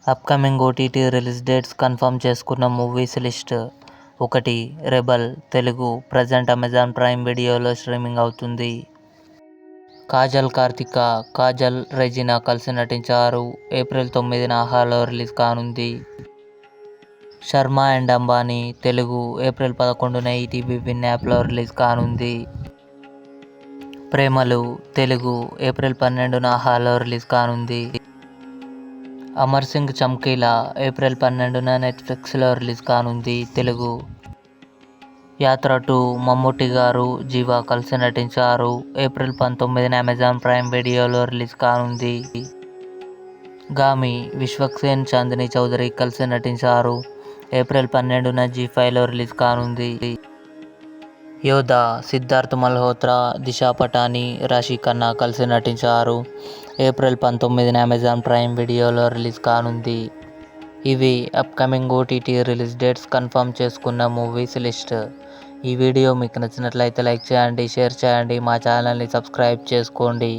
Upcoming OTT release dates confirm చేసుకున్న movies list. 1. Rebel Telugu present Amazon Prime వీడియోలో streaming అవుతుంది. కాజల్ రెజీనా కలిసి నటించారు. ఏప్రిల్ 9న ఆహాలో రిలీజ్ కానుంది. శర్మ అండ్ అంబానీ తెలుగు ఏప్రిల్ 11న ఈటీవీ విన్ యాప్లో రిలీజ్ కానుంది. ప్రేమలు తెలుగు ఏప్రిల్ 12న ఆహాలో రిలీజ్ కానుంది. అమర్ సింగ్ చమ్కీలా ఏప్రిల్ 12న నెట్ఫ్లిక్స్లో రిలీజ్ కానుంది తెలుగు. యాత్ర 2 మమ్ముట్టి గారు, జీవా కలిసి నటించారు. ఏప్రిల్ 19న అమెజాన్ ప్రైమ్ వీడియోలో రిలీజ్ కానుంది. గామి విశ్వక్సేన్, చాందినీ చౌదరి కలిసి నటించారు. ఏప్రిల్ 12న జీ5లో రిలీజ్ కానుంది. యోధా సిద్ధార్థ్ మల్హోత్రా, దిశా పటానీ, రాశి ఖన్నా కలిసి నటించారు. ఏప్రిల్ 19న అమెజాన్ ప్రైమ్ వీడియోలో రిలీజ్ కానుంది. ఇవి upcoming OTT release dates confirm చేసుకున్న మూవీస్ లిస్ట్. ఈ వీడియో మీకు నచ్చినట్లయితే లైక్ చేయండి, షేర్ చేయండి, మా ఛానల్ని సబ్స్క్రైబ్ చేసుకోండి.